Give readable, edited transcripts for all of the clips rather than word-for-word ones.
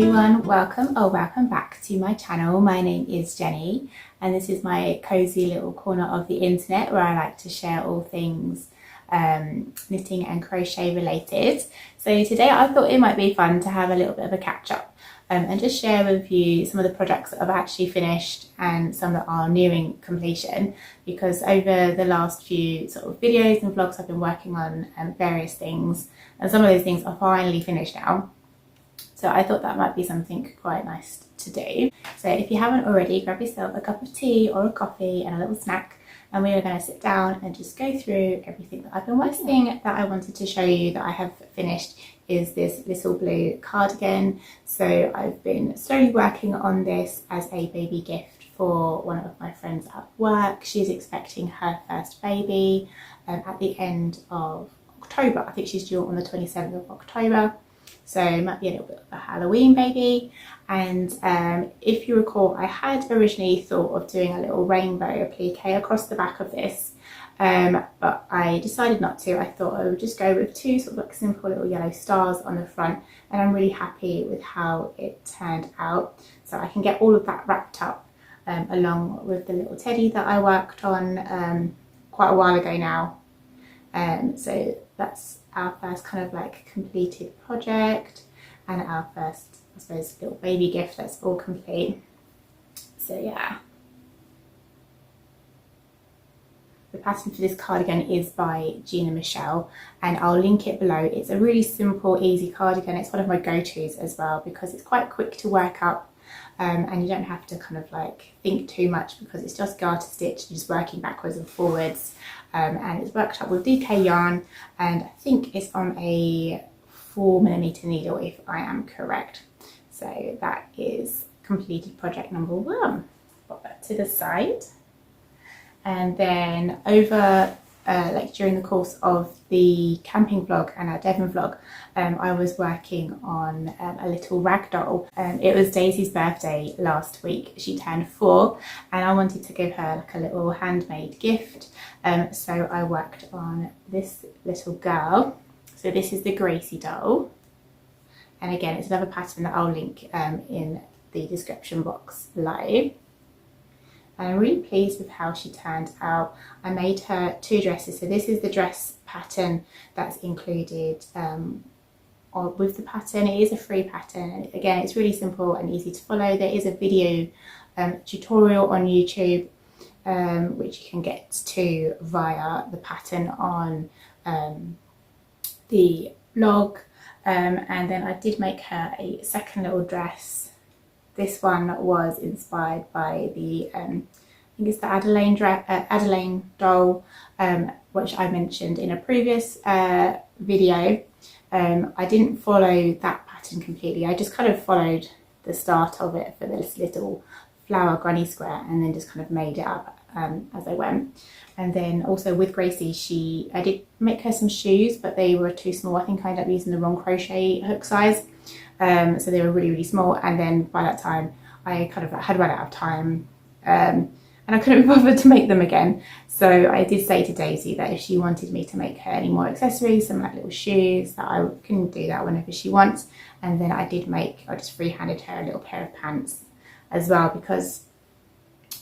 everyone, welcome back to my channel. My name is Jenny and this is my cozy little corner of the internet where I like to share all things knitting and crochet related. So today I thought it might be fun to have a little bit of a catch up and just share with you some of the projects that I've actually finished and some that are nearing completion, because over the last few sort of videos and vlogs I've been working on various things, and some of those things are finally finished now. So I thought that might be something quite nice to do. So if you haven't already, grab yourself a cup of tea or a coffee and a little snack, and we are going to sit down and just go through everything that I've been working on. One thing that I wanted to show you that I have finished is this little blue cardigan. So I've been slowly working on this as a baby gift for one of my friends at work. She's expecting her first baby at the end of October. I think she's due on the 27th of October. So it might be a little bit of a Halloween baby. And if you recall, I had originally thought of doing a little rainbow applique across the back of this, but I decided not to. I thought I would just go with two sort of like simple little yellow stars on the front, and I'm really happy with how it turned out. So I can get all of that wrapped up along with the little teddy that I worked on quite a while ago now. So that's our first kind of like completed project and our first, I suppose, little baby gift that's all complete. So yeah. The pattern for this cardigan is by Gina Michele and I'll link it below. It's a really simple, easy cardigan. It's one of my go-tos as well because it's quite quick to work up and you don't have to kind of like think too much because it's just garter stitch, just working backwards and forwards. And it's worked up with DK yarn, and I think it's on a 4mm needle if I am correct. So that is completed project number one. Put that to the side. And then over like during the course of the camping vlog and our Devon vlog, I was working on a little rag doll. It was Daisy's birthday last week. She turned 4 and I wanted to give her like a little handmade gift. So I worked on this little girl. So this is the Gracie doll. And again, it's another pattern that I'll link in the description box below. And I'm really pleased with how she turned out. I made her 2 dresses. So this is the dress pattern that's included with the pattern. It is a free pattern. And again, it's really simple and easy to follow. There is a video tutorial on YouTube which you can get to via the pattern on the blog. And then I did make her a second little dress. This one was inspired by the, I think it's the Adeline doll, which I mentioned in a previous video. I didn't follow that pattern completely. I just kind of followed the start of it for this little flower granny square and then just kind of made it up as I went. And then also with Gracie, I did make her some shoes, but they were too small. I think I ended up using the wrong crochet hook size. So they were really, really small. And then by that time, I kind of had run out of time and I couldn't be bothered to make them again. So I did say to Daisy that if she wanted me to make her any more accessories, some like little shoes, that I can do that whenever she wants. And then I just freehanded her a little pair of pants as well, because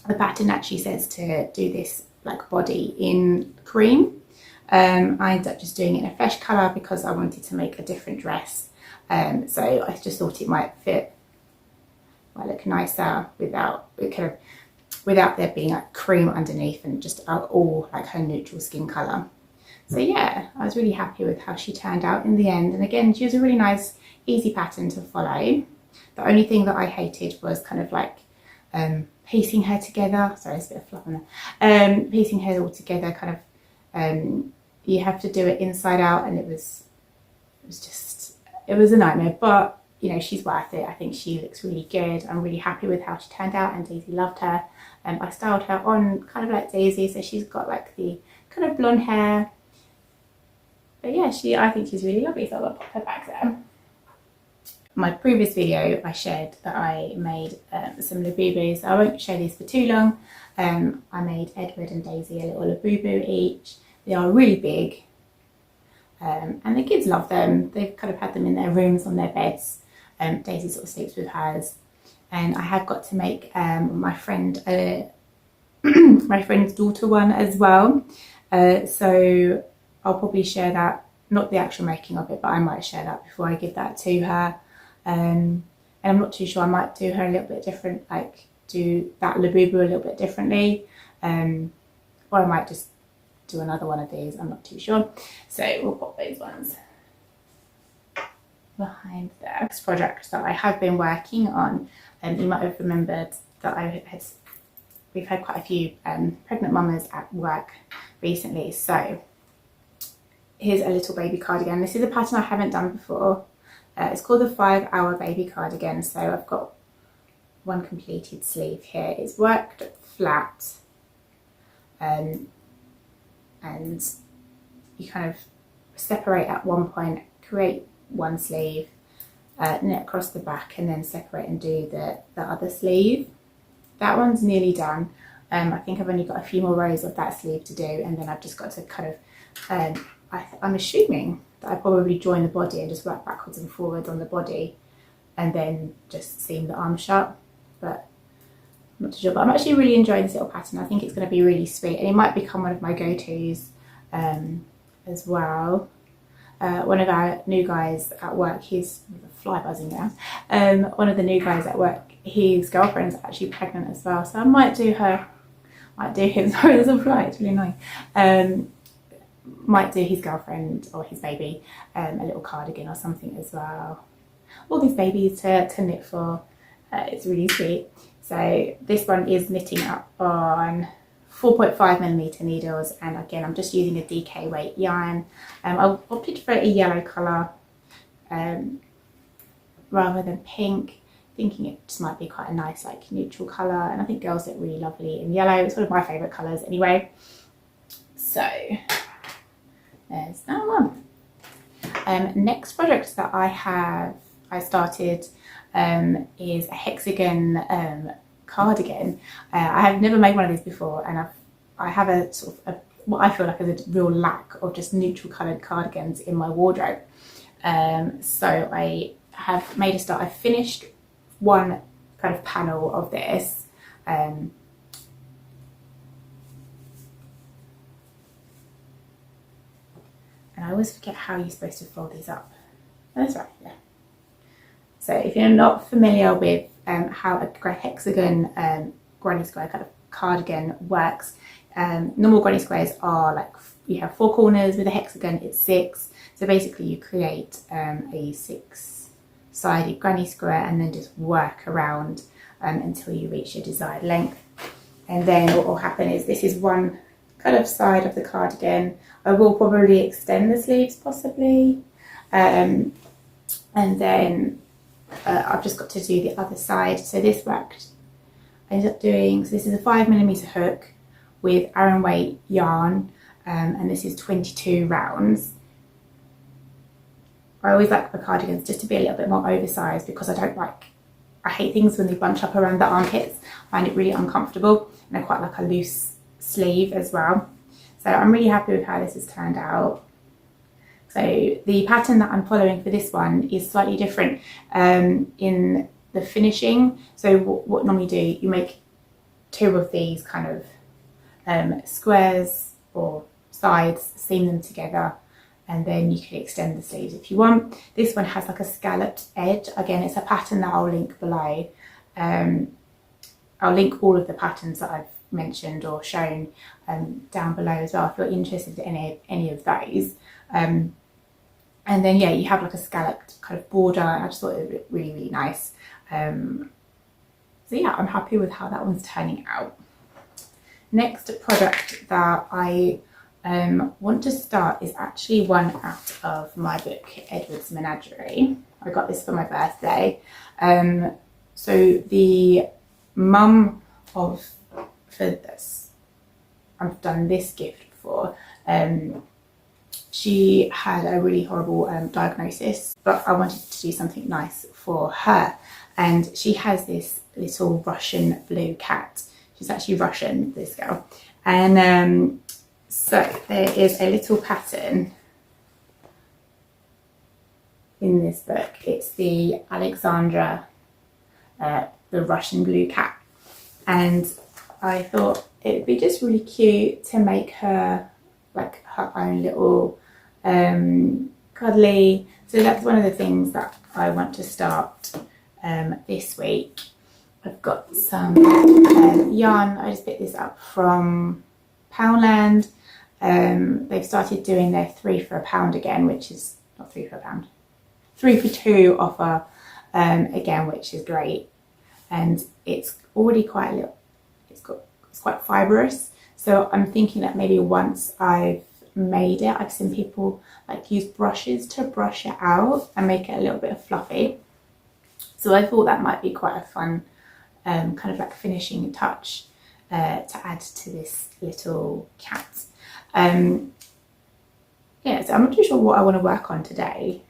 the pattern actually says to do this like body in cream. I ended up just doing it in a fresh colour because I wanted to make a different dress. So I just thought it might look nicer without there being like cream underneath and just all like her neutral skin colour. So yeah, I was really happy with how she turned out in the end. And again, she was a really nice, easy pattern to follow. The only thing that I hated was kind of like piecing her together. Sorry, there's a bit of fluff on there. Piecing her all together, kind of, you have to do it inside out, and it was a nightmare, but you know, she's worth it. I think she looks really good. I'm really happy with how she turned out, and Daisy loved her. I styled her on kind of like Daisy, so she's got like the kind of blonde hair. But yeah, I think she's really lovely, so I'll pop her back there. My previous video, I shared that I made some LABUBUs. I won't show these for too long. I made Edward and Daisy a little LABUBU each. They are really big. And the kids love them. They've kind of had them in their rooms on their beds. Daisy sort of sleeps with hers. And I have got to make my friend my friend's daughter one as well, so I'll probably share that, not the actual making of it, but I might share that before I give that to her. And I'm not too sure, I might do her a little bit different, like do that LABUBU a little bit differently, or I might just do another one of these, I'm not too sure. So we'll pop those ones behind there. Next project that I have been working on, you might have remembered that we've had quite a few pregnant mamas at work recently. So here's a little baby cardigan. This is a pattern I haven't done before. It's called the 5-hour baby cardigan. So I've got one completed sleeve here. It's worked flat, and you kind of separate at one point, create one sleeve, knit across the back, and then separate and do the other sleeve. That one's nearly done. I think I've only got a few more rows of that sleeve to do, and then I've just got to kind of, I'm assuming that I probably join the body and just work backwards and forwards on the body, and then just seam the arm shut, but I'm not too sure. But I'm actually really enjoying this little pattern. I think it's going to be really sweet, and it might become one of my go-tos as well. One of our new guys at work, he's a fly buzzing around, one of the new guys at work, his girlfriend's actually pregnant as well, so I might do him, sorry there's a fly, it's really annoying, might do his girlfriend or his baby a little cardigan or something as well. All these babies to knit for, it's really sweet. So this one is knitting up on 4.5mm needles, and again I'm just using a DK weight yarn. I opted for a yellow colour rather than pink, thinking it just might be quite a nice like neutral colour, and I think girls look really lovely in yellow. It's one of my favourite colours anyway. So there's that one. Next project that I started is a hexagon cardigan. I have never made one of these before, and I have a sort of what I feel like is a real lack of just neutral coloured cardigans in my wardrobe. So I have made a start. I finished one kind of panel of this, and I always forget how you're supposed to fold these up. That's right, yeah. So if you're not familiar with how a hexagon granny square kind of cardigan works, normal granny squares are like, you have 4 corners. With a hexagon it's 6. So basically you create a 6-sided granny square and then just work around until you reach your desired length. And then what will happen is, this is one kind of side of the cardigan. I will probably extend the sleeves possibly, and then I've just got to do the other side. So this worked, I ended up doing, so this is a 5mm hook with Aran weight yarn, and this is 22 rounds. I always like the cardigans just to be a little bit more oversized, because I hate things when they bunch up around the armpits. I find it really uncomfortable, and I quite like a loose sleeve as well. So I'm really happy with how this has turned out. So the pattern that I'm following for this one is slightly different in the finishing. So what normally do, you make 2 of these kind of squares or sides, seam them together, and then you can extend the sleeves if you want. This one has like a scalloped edge. Again, it's a pattern that I'll link below. I'll link all of the patterns that I've mentioned or shown down below as well if you're interested in any of those. And then yeah, you have like a scalloped kind of border. I just thought it would really, really nice. So yeah, I'm happy with how that one's turning out. Next product that I want to start is actually one out of my book, Edward's Menagerie. I got this for my birthday. So the mum for this, I've done this gift for, she had a really horrible diagnosis, but I wanted to do something nice for her. And she has this little Russian blue cat. She's actually Russian, this girl. And so there is a little pattern in this book. It's the Alexandra, the Russian blue cat, and I thought it'd be just really cute to make her like her own little cuddly. So that's one of the things that I want to start this week. I've got some yarn. I just picked this up from Poundland. They've started doing their 3 for £1 again, which is not 3 for £1, 3 for 2 offer again, which is great. And it's already quite a little, it's quite fibrous. So I'm thinking that maybe once I've made it, I've seen people like use brushes to brush it out and make it a little bit fluffy. So I thought that might be quite a fun kind of like finishing touch to add to this little cat. Yeah, so I'm not too sure what I want to work on today.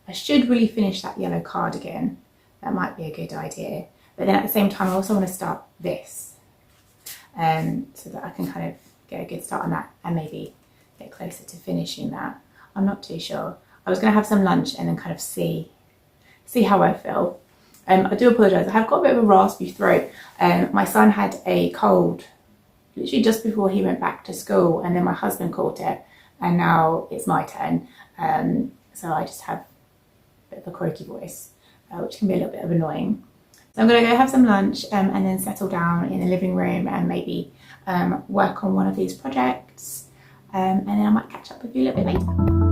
I should really finish that yellow cardigan. That might be a good idea. But then at the same time, I also want to start this so that I can kind of get a good start on that and maybe get closer to finishing that. I'm not too sure. I was going to have some lunch and then kind of see how I feel. I do apologise. I have got a bit of a raspy throat. My son had a cold literally just before he went back to school, and then my husband caught it, and now it's my turn. So I just have a bit of a croaky voice, which can be a little bit of annoying. So I'm going to go have some lunch and then settle down in the living room and maybe work on one of these projects, and then I might catch up with you a little bit later.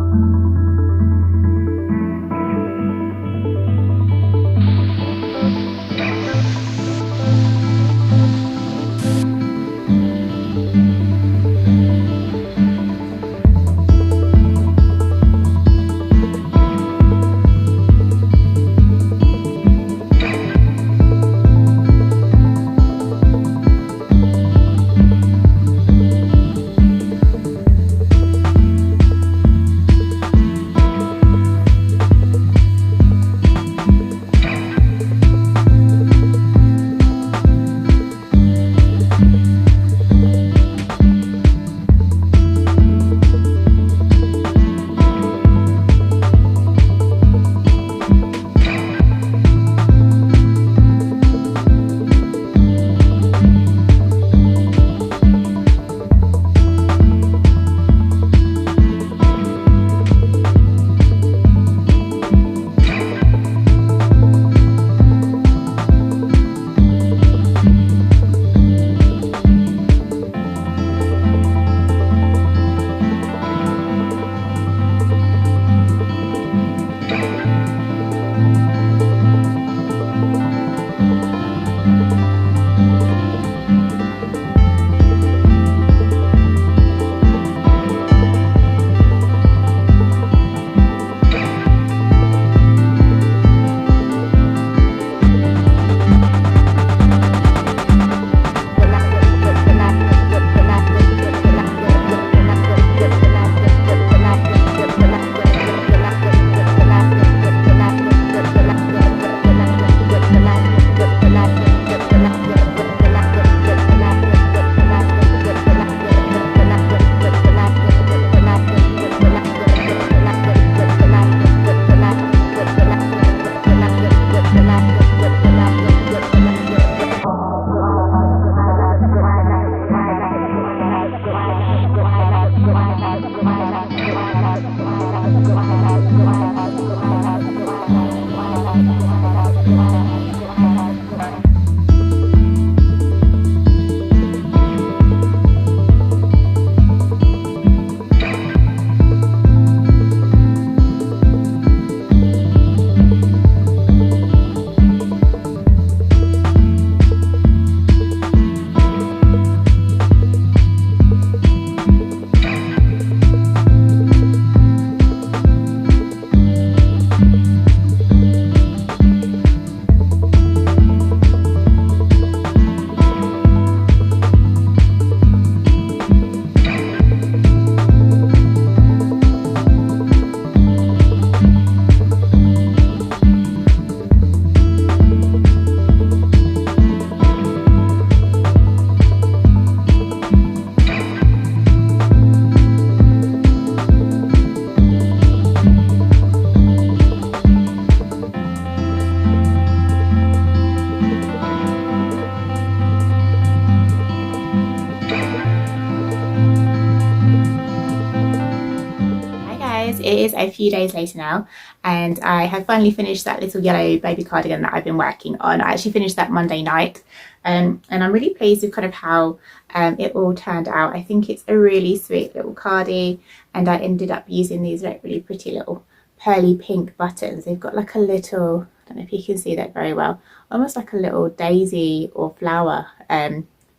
guys, it is a few days later now and I have finally finished that little yellow baby cardigan that I've been working on. I actually finished that Monday night and I'm really pleased with kind of how it all turned out. I think it's a really sweet little cardi and I ended up using these like really pretty little pearly pink buttons. They've got like a little, I don't know if you can see that very well, almost like a little daisy or flower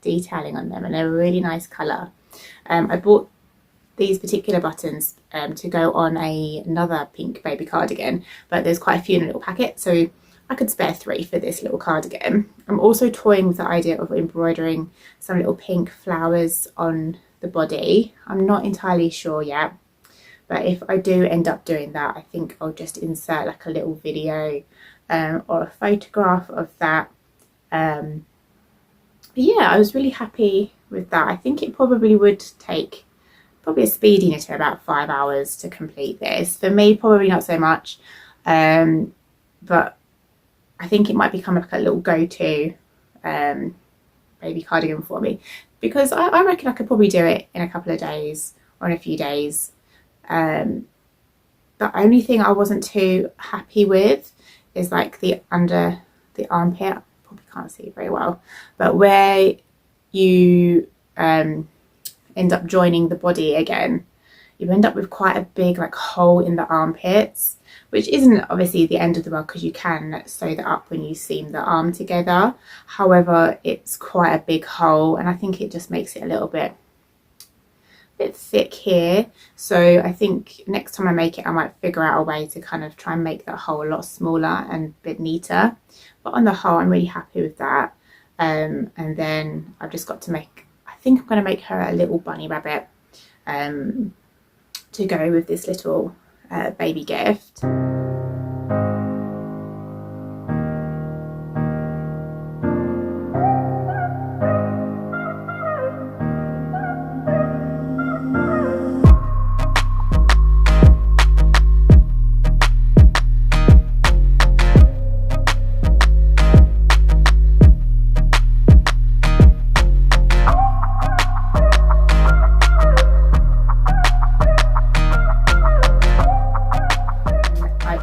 detailing on them, and they're a really nice colour. I bought these particular buttons to go on another pink baby cardigan, but there's quite a few in a little packet, so I could spare 3 for this little cardigan. I'm also toying with the idea of embroidering some little pink flowers on the body. I'm not entirely sure yet, but if I do end up doing that, I think I'll just insert like a little video or a photograph of that. But yeah, I was really happy with that. I think it probably would take a speedy knitter about 5 hours to complete this. For me, probably not so much, but I think it might become like a little go-to baby cardigan for me, because I reckon I could probably do it in a couple of days or in a few days. The only thing I wasn't too happy with is like the under the armpit. I probably can't see it very well, but where you end up joining the body again, you end up with quite a big like hole in the armpits, which isn't obviously the end of the world because you can sew that up when you seam the arm together. However, it's quite a big hole and I think it just makes it a little bit thick here. So I think next time I make it, I might figure out a way to kind of try and make that hole a lot smaller and a bit neater. But on the whole, I'm really happy with that. And then I've just got to make, I think I'm going to make her a little bunny rabbit to go with this little baby gift.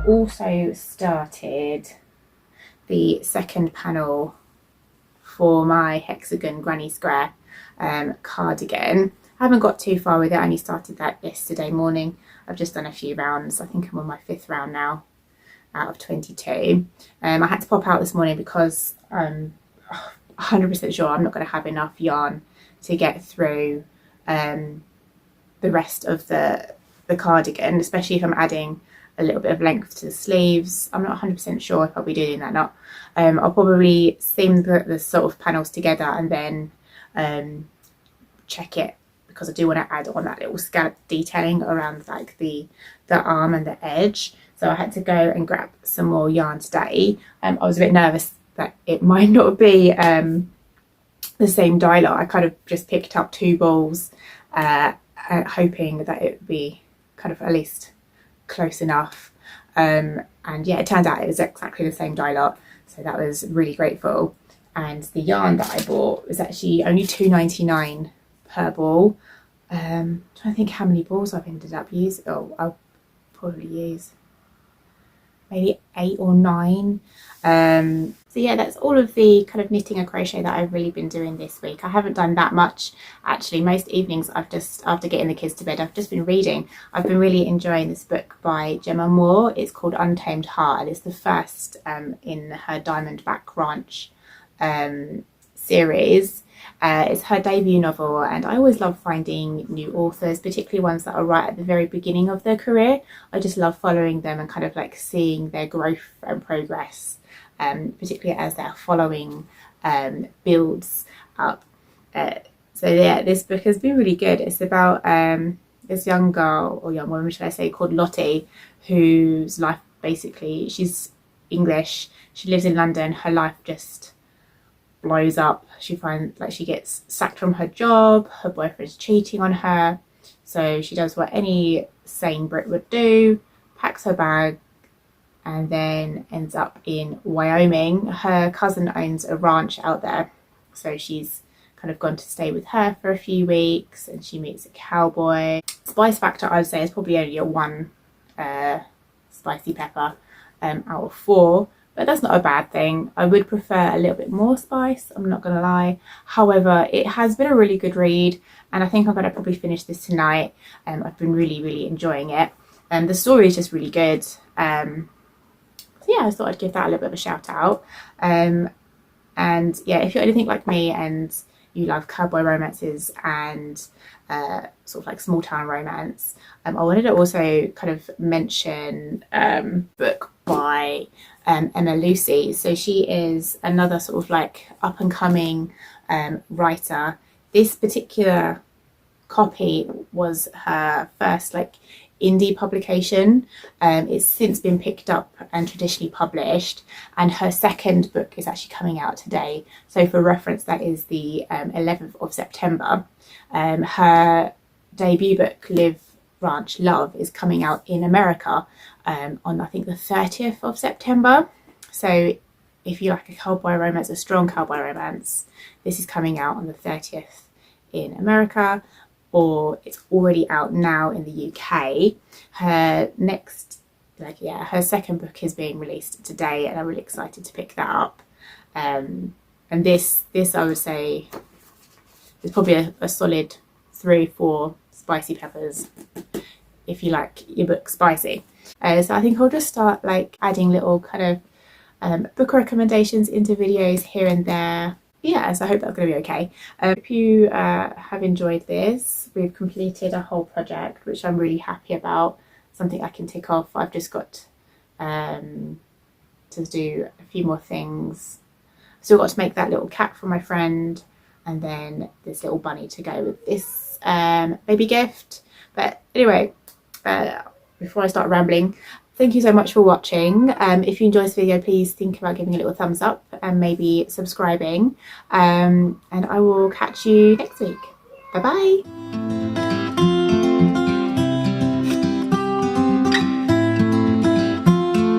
Also started the second panel for my hexagon granny square cardigan. I haven't got too far with it. I only started that yesterday morning. I've just done a few rounds. I think I'm on my 5th round now out of 22. I had to pop out this morning because I'm 100% sure I'm not going to have enough yarn to get through the rest of the cardigan, especially if I'm adding a little bit of length to the sleeves. I'm not 100% sure if I'll be doing that or not. I'll probably seam the sort of panels together and then check it, because I do want to add on that little scallop detailing around like the arm and the edge. So I had to go and grab some more yarn today. I was a bit nervous that it might not be the same dye lot. I kind of just picked up 2 balls hoping that it would be kind of at least close enough, and yeah, it turned out it was exactly the same dye lot, so that was really grateful. And the yarn that I bought was actually only £2.99 per ball. I'm trying to think how many balls I've ended up using. I'll probably use maybe 8 or 9. So yeah, that's all of the kind of knitting and crochet that I've really been doing this week. I haven't done that much actually. Most evenings I've just, after getting the kids to bed, I've just been reading. I've been really enjoying this book by Gemma Moore. It's called Untamed Heart and it's the first in her Diamondback Ranch series. It's her debut novel, and I always love finding new authors, particularly ones that are right at the very beginning of their career. I just love following them and kind of like seeing their growth and progress, particularly as their following builds up. So yeah, this book has been really good. It's about this young girl, or young woman should I say, called Lottie, whose life basically, she's English, she lives in London, her life just blows up. She finds like she gets sacked from her job, her boyfriend's cheating on her, so she does what any sane Brit would do, packs her bag and then ends up in Wyoming. Her cousin owns a ranch out there, so she's kind kind of gone to stay with her for a few weeks, and she meets a cowboy. Spice factor, I would say, is probably only a 1 spicy pepper out of 4, but that's not a bad thing. I would prefer a little bit more spice, I'm not gonna lie. However, it has been a really good read, and I think I'm gonna probably finish this tonight. I've been really enjoying it, and the story is just really good. So yeah, I thought I'd give that a little bit of a shout out. And yeah, if you're anything like me and you love cowboy romances and sort of like small town romance, I wanted to also kind of mention book by Emma Lucy. So she is another sort of like up and coming writer. This particular copy was her first like indie publication. It's since been picked up and traditionally published, and her second book is actually coming out today. So for reference, that is the 11th of September. Her debut book, Live Ranch Love, is coming out in America on I think the 30th of September. So if you like a cowboy romance, a strong cowboy romance, this is coming out on the 30th in America, or it's already out now in the UK. Her next, her second book is being released today, and I'm really excited to pick that up. And this I would say is probably a solid 3-4 spicy peppers if you like your book spicy. So I think I'll just start like adding little kind of book recommendations into videos here and there. Yeah, so I hope that's going to be okay. If you have enjoyed this, we've completed a whole project, which I'm really happy about. Something I can tick off. I've just got to do a few more things. Still got to make that little cat for my friend, and then this little bunny to go with this baby gift. But anyway, before I start rambling, thank you so much for watching. If you enjoyed this video, please think about giving a little thumbs up and maybe subscribing. And I will catch you next week. Bye bye.